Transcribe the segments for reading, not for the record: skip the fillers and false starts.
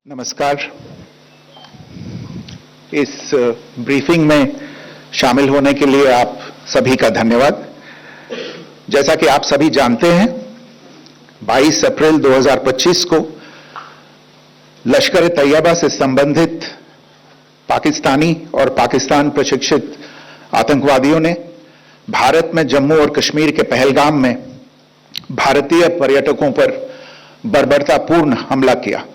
नमस्कार। इस ब्रीफिंग में शामिल होने के लिए आप सभी का धन्यवाद। जैसा कि आप सभी जानते हैं, 22 अप्रैल 2025 को लश्कर-ए-तैयबा से संबंधित पाकिस्तानी और पाकिस्तान प्रशिक्षित आतंकवादियों ने भारत में जम्मू और कश्मीर के पहलगाम में भारतीय पर्यटकों पर बर्बरतापूर्ण हमला किया।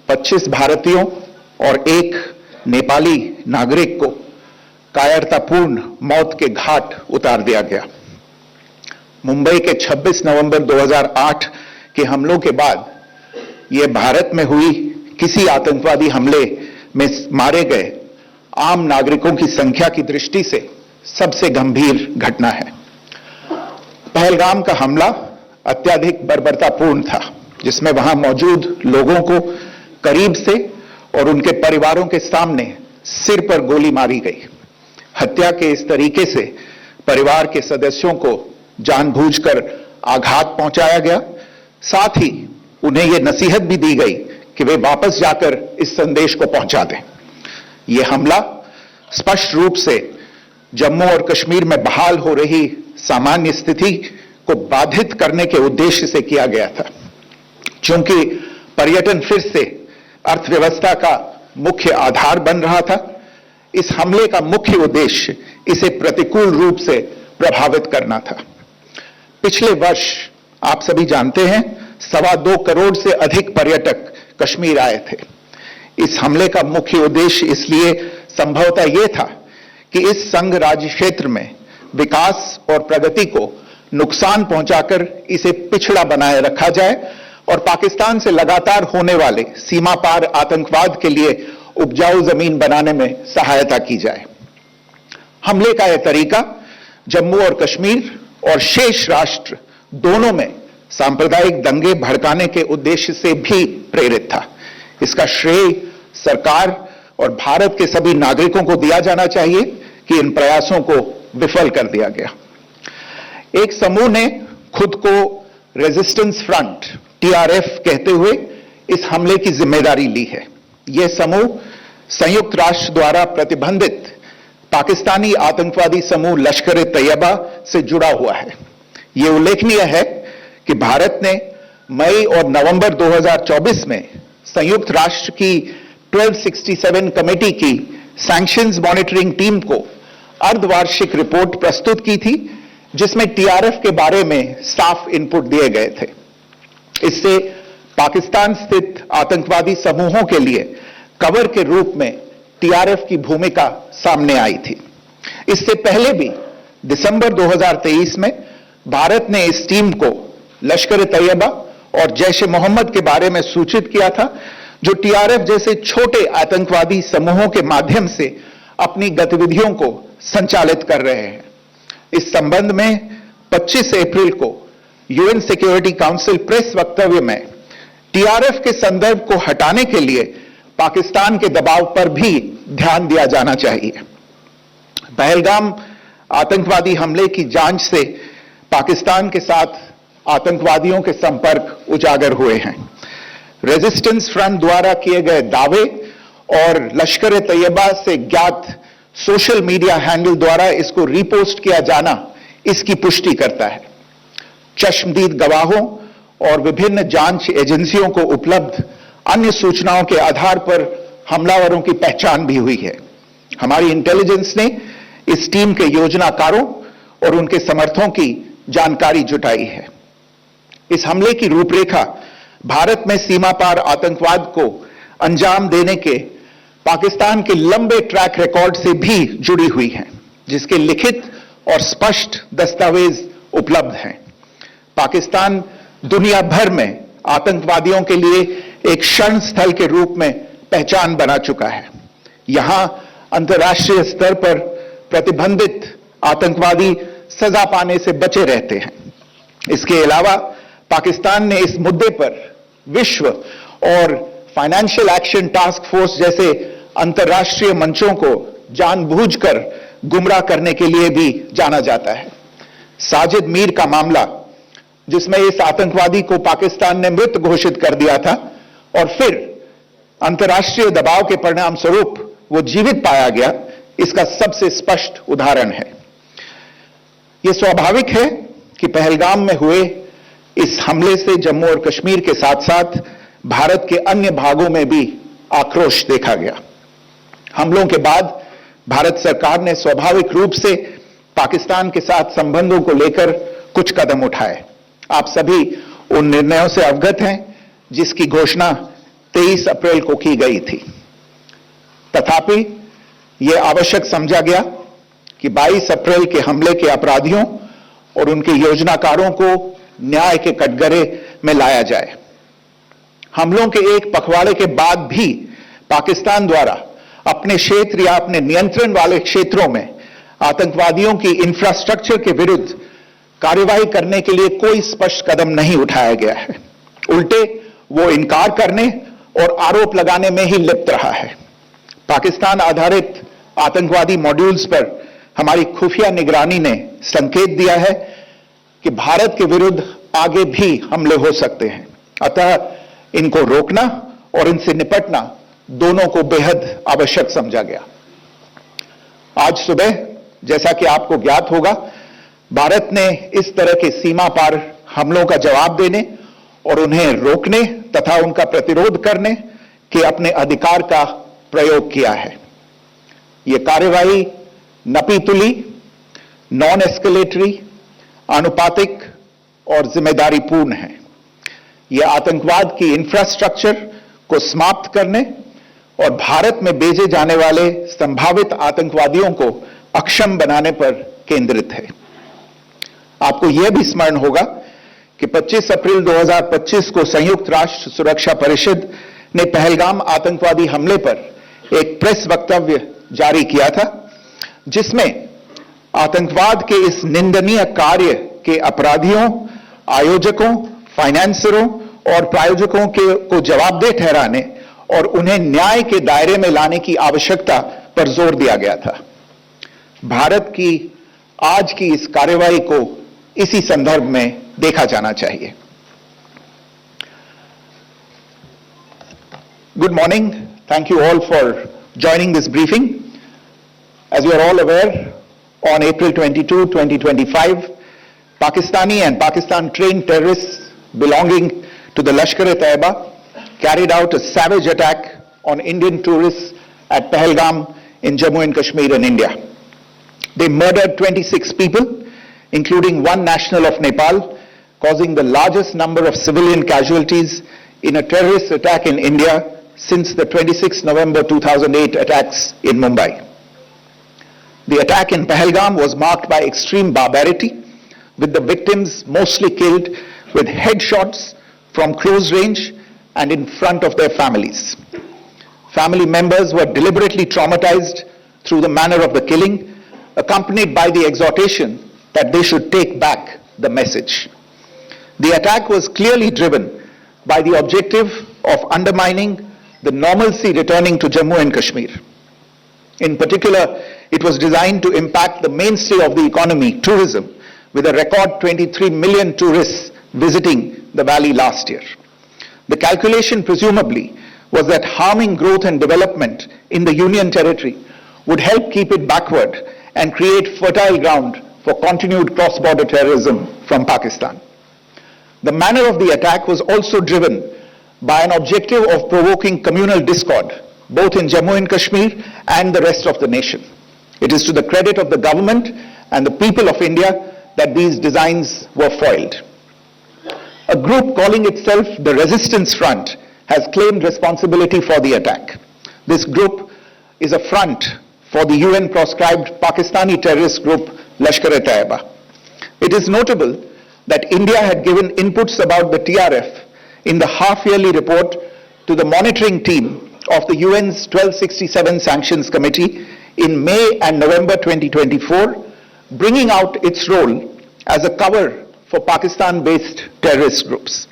25 भारतीयों और एक नेपाली नागरिक को कायरतापूर्ण मौत के घाट उतार दिया गया। मुंबई के 26 नवंबर 2008 के हमलों के बाद यह भारत में हुई किसी आतंकवादी हमले में मारे गए आम नागरिकों की संख्या की दृष्टि से सबसे गंभीर घटना है। पहलगाम का हमला अत्यधिक बर्बरतापूर्ण था, जिसमें वहां मौजूद लोगों को करीब से और उनके परिवारों के सामने सिर पर गोली मारी गई। हत्या के इस तरीके से परिवार के सदस्यों को जानबूझकर आघात पहुंचाया गया। साथ ही उन्हें यह नसीहत भी दी गई कि वे वापस जाकर इस संदेश को पहुंचा दें। यह हमला स्पष्ट रूप से जम्मू और कश्मीर में बहाल हो रही सामान्य स्थिति को बाधित करने के उद्देश्य से किया गया था। चूंकि पर्यटन फिर से अर्थव्यवस्था का मुख्य आधार बन रहा था, इस हमले का मुख्य उद्देश्य इसे प्रतिकूल रूप से प्रभावित करना था। पिछले वर्ष आप सभी जानते हैं, 2.25 करोड़ से अधिक पर्यटक कश्मीर आए थे। इस हमले का मुख्य उद्देश्य इसलिए संभवतः यह था कि इस संघ राज्य क्षेत्र में विकास और प्रगति को नुकसान पहुंचाकर इसे पिछड़ा बनाए रखा जाए और पाकिस्तान से लगातार होने वाले सीमा पार आतंकवाद के लिए उपजाऊ जमीन बनाने में सहायता की जाए। हमले का यह तरीका जम्मू और कश्मीर और शेष राष्ट्र दोनों में सांप्रदायिक दंगे भड़काने के उद्देश्य से भी प्रेरित था। इसका श्रेय सरकार और भारत के सभी नागरिकों को दिया जाना चाहिए कि इन प्रयासों को विफल कर दिया गया। एक समूह ने खुद को रेजिस्टेंस फ्रंट TRF कहते हुए इस हमले की जिम्मेदारी ली है। यह समूह संयुक्त राष्ट्र द्वारा प्रतिबंधित पाकिस्तानी आतंकवादी समूह लश्कर-ए-तैयबा से जुड़ा हुआ है। यह उल्लेखनीय है कि भारत ने मई और नवंबर 2024 में संयुक्त राष्ट्र की 1267 कमेटी की सैंक्शंस मॉनिटरिंग टीम को अर्धवार्षिक रिपोर्ट प्रस्तुत की थी, जिसमें TRF के बारे में साफ इनपुट दिए गए थे। इससे पाकिस्तान स्थित आतंकवादी समूहों के लिए कवर के रूप में TRF की भूमिका सामने आई थी। इससे पहले भी दिसंबर 2023 में भारत ने इस टीम को लश्कर-ए-तैयबा और जैश-ए-मोहम्मद के बारे में सूचित किया था, जो TRF जैसे छोटे आतंकवादी समूहों के माध्यम से अपनी गतिविधियों को संचालित कर रहे हैं। इस संबंध में 25 अप्रैल को UN सिक्योरिटी काउंसिल प्रेस वक्तव्य में TRF के संदर्भ को हटाने के लिए पाकिस्तान के दबाव पर भी ध्यान दिया जाना चाहिए। पहलगाम आतंकवादी हमले की जांच से पाकिस्तान के साथ आतंकवादियों के संपर्क उजागर हुए हैं। रेजिस्टेंस फ्रंट द्वारा किए गए दावे और लश्कर-ए-तैयबा से ज्ञात सोशल मीडिया हैंडल द्वारा इसको रीपोस्ट किया जाना इसकी पुष्टि करता है। चश्मदीद गवाहों और विभिन्न जांच एजेंसियों को उपलब्ध अन्य सूचनाओं के आधार पर हमलावरों की पहचान भी हुई है। हमारी इंटेलिजेंस ने इस टीम के योजनाकारों और उनके समर्थकों की जानकारी जुटाई है। इस हमले की रूपरेखा भारत में सीमा पार आतंकवाद को अंजाम देने के पाकिस्तान के लंबे ट्रैक रिकॉर्ड से भी जुड़ी हुई है, जिसके लिखित और स्पष्ट दस्तावेज उपलब्ध हैं। पाकिस्तान दुनिया भर में आतंकवादियों के लिए एक शरण स्थल के रूप में पहचान बना चुका है। यहां अंतर्राष्ट्रीय स्तर पर प्रतिबंधित आतंकवादी सजा पाने से बचे रहते हैं। इसके अलावा पाकिस्तान ने इस मुद्दे पर विश्व और फाइनेंशियल एक्शन टास्क फोर्स जैसे अंतर्राष्ट्रीय मंचों को जानबूझकर गुमराह करने के लिए भी जाना जाता है। साजिद मीर का मामला जिसमें इस आतंकवादी को पाकिस्तान ने मृत घोषित कर दिया था और फिर अंतर्राष्ट्रीय दबाव के परिणाम स्वरूप वो जीवित पाया गया, इसका सबसे स्पष्ट उदाहरण है। यह स्वाभाविक है कि पहलगाम में हुए इस हमले से जम्मू और कश्मीर के साथ साथ भारत के अन्य भागों में भी आक्रोश देखा गया। हमलों के बाद भारत सरकार ने स्वाभाविक रूप से पाकिस्तान के साथ संबंधों को लेकर कुछ कदम उठाए। आप सभी उन निर्णयों से अवगत हैं जिसकी घोषणा 23 अप्रैल को की गई थी। तथापि यह आवश्यक समझा गया कि 22 अप्रैल के हमले के अपराधियों और उनके योजनाकारों को न्याय के कटघरे में लाया जाए। हमलों के एक पखवाड़े के बाद भी पाकिस्तान द्वारा अपने क्षेत्र या अपने नियंत्रण वाले क्षेत्रों में आतंकवादियों की इंफ्रास्ट्रक्चर के विरुद्ध कार्रवाई करने के लिए कोई स्पष्ट कदम नहीं उठाया गया है। उल्टे वो इनकार करने और आरोप लगाने में ही लिप्त रहा है। पाकिस्तान आधारित आतंकवादी मॉड्यूल्स पर हमारी खुफिया निगरानी ने संकेत दिया है कि भारत के विरुद्ध आगे भी हमले हो सकते हैं। अतः इनको रोकना और इनसे निपटना दोनों को बेहद आवश्यक समझा गया। आज सुबह, जैसा कि आपको ज्ञात होगा, भारत ने इस तरह के सीमा पार हमलों का जवाब देने और उन्हें रोकने तथा उनका प्रतिरोध करने के अपने अधिकार का प्रयोग किया है। यह कार्रवाई नपीतुली, नॉन एस्केलेटरी, आनुपातिक और जिम्मेदारीपूर्ण है। यह आतंकवाद की इंफ्रास्ट्रक्चर को समाप्त करने और भारत में भेजे जाने वाले संभावित आतंकवादियों को अक्षम बनाने पर केंद्रित है। आपको यह भी स्मरण होगा कि 25 अप्रैल 2025 को संयुक्त राष्ट्र सुरक्षा परिषद ने पहलगाम आतंकवादी हमले पर एक प्रेस वक्तव्य जारी किया था, जिसमें आतंकवाद के इस निंदनीय कार्य के अपराधियों, आयोजकों, फाइनेंसरों और प्रायोजकों को जवाबदेह ठहराने और उन्हें न्याय के दायरे में लाने की आवश्यकता पर जोर दिया गया था। भारत की आज की इस कार्रवाई को इसी संदर्भ में देखा जाना चाहिए। Good morning. Thank you all for joining this briefing. As you are all aware, on April 22, 2025, Pakistani and Pakistan-trained terrorists belonging to the Lashkar-e-Taiba carried out a savage attack on Indian tourists at Pahalgam in Jammu and Kashmir in India. They murdered 26 people, including one national of Nepal, causing the largest number of civilian casualties in a terrorist attack in India since the 26 November 2008 attacks in Mumbai. The attack in Pahalgam was marked by extreme barbarity, with the victims mostly killed with headshots from close range and in front of their families. Family members were deliberately traumatized through the manner of the killing, accompanied by the exhortation that they should take back the message. The attack was clearly driven by the objective of undermining the normalcy returning to Jammu and Kashmir. In particular, it was designed to impact the mainstay of the economy, tourism, with a record 23 million tourists visiting the valley last year. The calculation presumably was that harming growth and development in the Union territory would help keep it backward and create fertile ground for continued cross-border terrorism from Pakistan. The manner of the attack was also driven by an objective of provoking communal discord, both in Jammu and Kashmir and the rest of the nation. It is to the credit of the government and the people of India that these designs were foiled. A group calling itself the Resistance Front has claimed responsibility for the attack. This group is a front for the UN-proscribed Pakistani terrorist group Lashkar-e-Taiba. It is notable that India had given inputs about the TRF in the half-yearly report to the monitoring team of the UN's 1267 Sanctions Committee in May and November 2024, bringing out its role as a cover for Pakistan-based terrorist groups.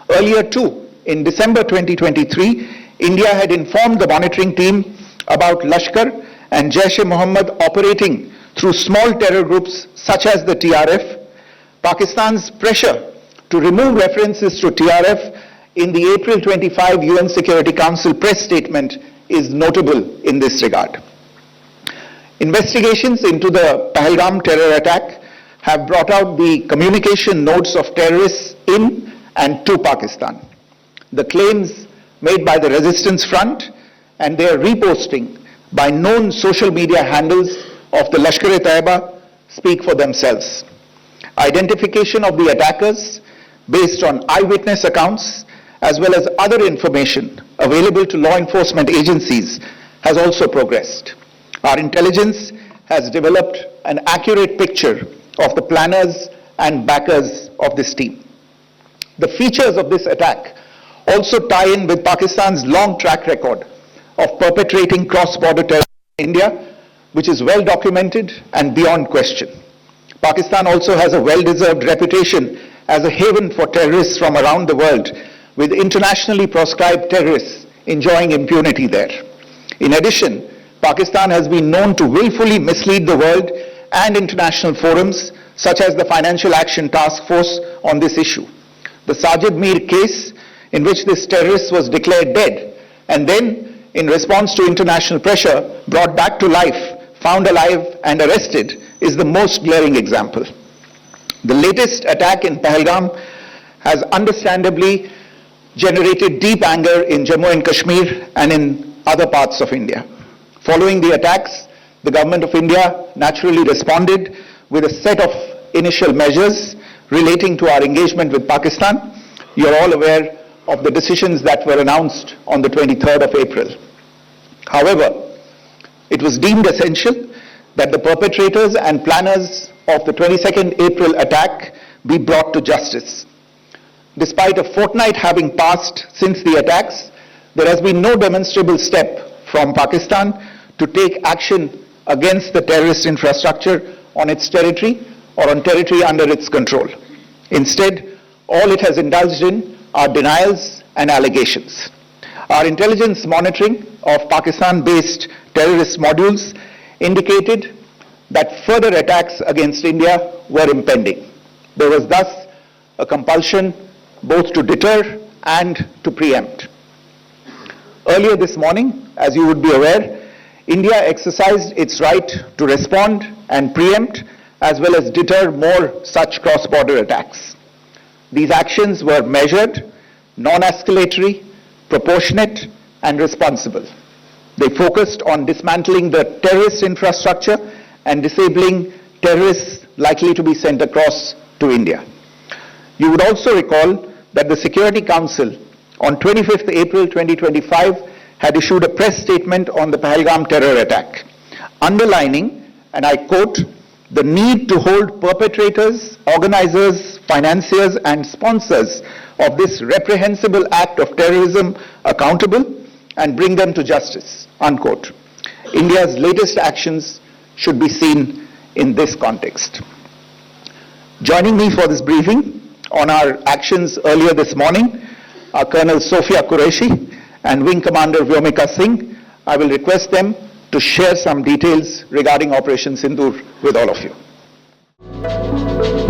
Earlier too, in December 2023, India had informed the monitoring team about Lashkar and Jaish-e-Mohammed operating through small terror groups such as the TRF. Pakistan's pressure To remove references to TRF in the April 25 UN Security Council press statement is notable in this regard. Investigations into the Pahalgam terror attack have brought out the communication notes of terrorists in and to Pakistan. The claims made by the Resistance Front and their reposting by known social media handles of the Lashkar-e-Taiba speak for themselves. Identification of the attackers based on eyewitness accounts as well as other information available to law enforcement agencies has also progressed. Our intelligence has developed an accurate picture of the planners and backers of this team. The features of this attack also tie in with Pakistan's long track record of perpetrating cross-border terror in India, which is well documented and beyond question. Pakistan also has a well-deserved reputation as a haven for terrorists from around the world, with internationally proscribed terrorists enjoying impunity there. In addition, Pakistan has been known to willfully mislead the world and international forums such as the Financial Action Task Force on this issue. The Sajid Mir case, in which this terrorist was declared dead and then, in response to international pressure, brought back to life, found alive and arrested, is the most glaring example. The latest attack in Pahalgam has understandably generated deep anger in Jammu and Kashmir and in other parts of India. Following the attacks, the Government of India naturally responded with a set of initial measures relating to our engagement with Pakistan. You are all aware of the decisions that were announced on the 23rd of April. However, it was deemed essential that the perpetrators and planners of the 22nd April attack be brought to justice. Despite a fortnight having passed since the attacks, there has been no demonstrable step from Pakistan to take action against the terrorist infrastructure on its territory or on territory under its control. Instead, all it has indulged in are denials and allegations. Our intelligence monitoring of Pakistan-based terrorist modules indicated that further attacks against India were impending. There was thus a compulsion both to deter and to preempt. Earlier this morning, as you would be aware, India exercised its right to respond and preempt as well as deter more such cross-border attacks. These actions were measured, non-escalatory, proportionate and responsible. They focused on dismantling the terrorist infrastructure and disabling terrorists likely to be sent across to India. You would also recall that the Security Council on 25th April 2025 had issued a press statement on the Pahalgam terror attack, underlining, and I quote, the need to hold perpetrators, organizers, financiers and sponsors of this reprehensible act of terrorism accountable and bring them to justice, unquote. India's latest actions should be seen in this context. Joining me for this briefing on our actions earlier this morning are Colonel Sophia Qureshi and Wing Commander Vyomika Singh. I will request them to share some details regarding Operation Sindoor with all of you.